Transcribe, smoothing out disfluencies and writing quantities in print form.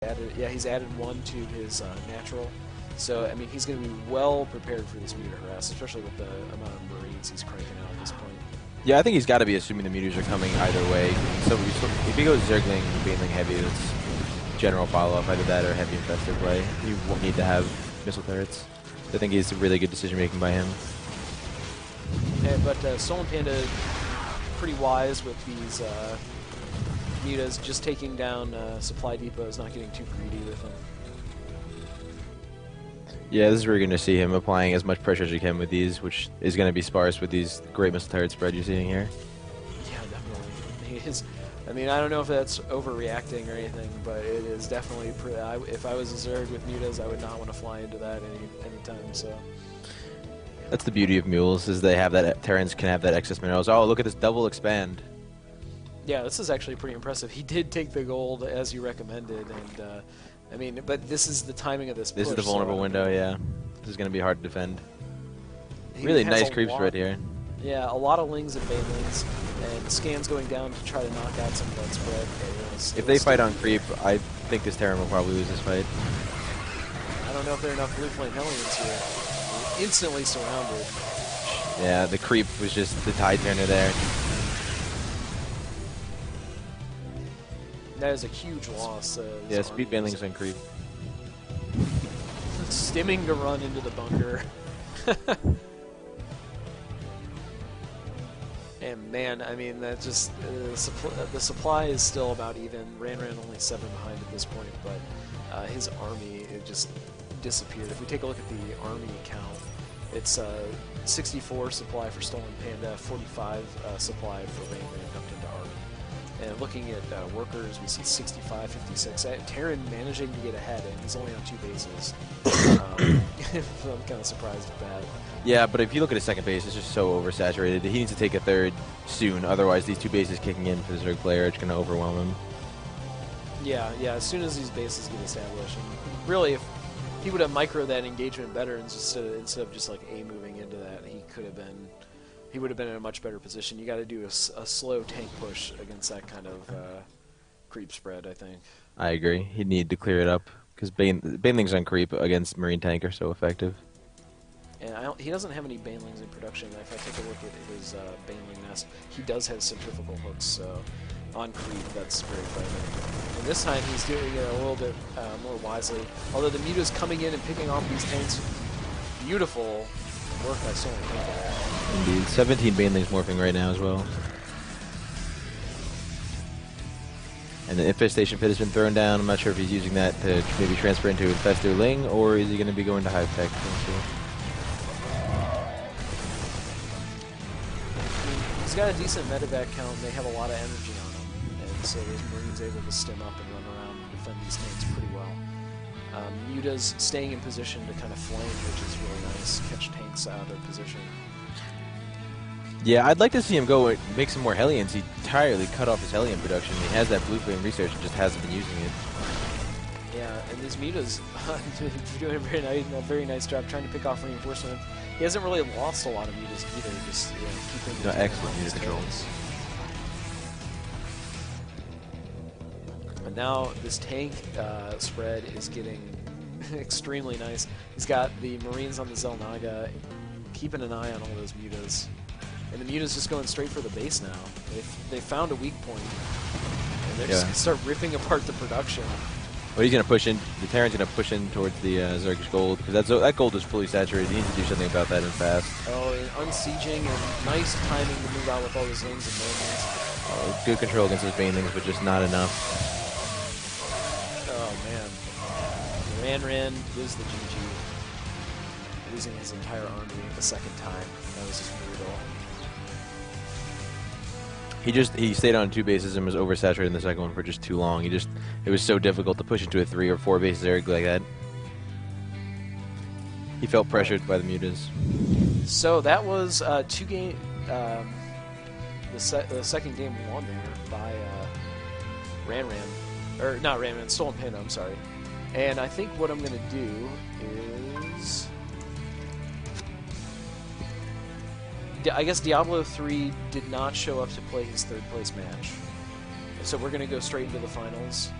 He's added 1 to his natural. So, I mean, he's going to be well prepared for this meter harass, especially with the amount of Marines he's cranking out at this point. Yeah, I think he's got to be assuming the meters are coming either way. So if he goes Zergling, Baneling heavy, that's general follow-up, either that or heavy infested play. You won't need to have missile turrets. I think it's a really good decision-making by him. Yeah, but Stolen Panda, pretty wise with these mutas, just taking down supply depots, not getting too greedy with them. Yeah, this is where you're going to see him applying as much pressure as you can with these, which is going to be sparse with these great missile turret spread you're seeing here. Yeah, definitely. He is, I mean, I don't know if that's overreacting or anything, but it is definitely. If I was a Zerg with mutas, I would not want to fly into that anytime. So. That's the beauty of mules, is they have that. Terrans can have that excess minerals. Oh, look at this double expand. Yeah, this is actually pretty impressive. He did take the gold as you recommended, and. I mean, but this is the timing of this push. This is the vulnerable window, yeah. This is going to be hard to defend. Really nice creep spread here. Yeah, a lot of lings and banelings, and scans going down to try to knock out some of that spread. If they fight on creep, I think this Terran will probably lose this fight. I don't know if there are enough blue flame Hellions here. We're instantly surrounded. Yeah, the creep was just the tide turner there. That is a huge loss. Yeah, speed banelings on creep. Stimming to run into the bunker. And man, I mean, that just the supply is still about even. Ran only 7 behind at this point, but his army, it just disappeared. If we take a look at the army count, it's 64 supply for Stolen Panda, 45 supply for Ran dumped into army. And looking at workers, we see 65, 56. Terran managing to get ahead, and he's only on 2 bases. I'm kind of surprised at that. Yeah, but if you look at his second base, it's just so oversaturated. He needs to take a third soon, otherwise these 2 bases kicking in for the Zerg player are going to overwhelm him. Yeah, as soon as these bases get established. And really, if he would have microed that engagement better instead of just like A-moving into that, he would have been in a much better position. You got to do a slow tank push against that kind of creep spread, I think. I agree. He'd need to clear it up, because banelings on creep against Marine tank are so effective. And he doesn't have any banelings in production. If I take a look at his baneling nest, he does have centrifugal hooks, so on creep, that's very frightening. And this time he's doing it a little bit more wisely. Although the muta's coming in and picking off these tanks, beautiful work by Stolen Panda. Indeed. 17 banelings morphing right now as well. And the infestation pit has been thrown down. I'm not sure if he's using that to maybe transfer into Infestor Ling, or is he going to be going to Hive Tech? He's got a decent medevac count, and they have a lot of energy on him. And so those Marines able to stem up and run around and defend these tanks pretty well. Muta's staying in position to kind of flame, which is really nice. Catch tanks out of position. Yeah, I'd like to see him go make some more Hellions. He entirely cut off his Hellion production. He has that blue flame research and just hasn't been using it. Yeah, and these mutas doing a very nice job trying to pick off reinforcement. He hasn't really lost a lot of mutas either, just keeping no, excellent muta control. And now this tank spread is getting extremely nice. He's got the Marines on the Zelnaga, keeping an eye on all those mutas. And the muta's just going straight for the base now. They found a weak point, and they're just going to start ripping apart the production. Well, he's going to push in. The Terran's going to push in towards the Zergish gold, because that gold is fully saturated. He needs to do something about that and fast. Oh, and unsieging, and nice timing to move out with all those lings and banelings. Oh, good control against those banelings, but just not enough. Oh, man. Ran gives the GG. Losing his entire army the second time. That was just brutal. He stayed on 2 bases and was oversaturated in the second one for just too long. It was so difficult to push into a 3 or 4 base Zerg like that. He felt pressured by the mutas. So that was 2 game. The second game won there by or not Stolen Panda. I'm sorry. And I think what I'm gonna do is. I guess DiabloThree did not show up to play his 3rd place match. So we're going to go straight into the finals.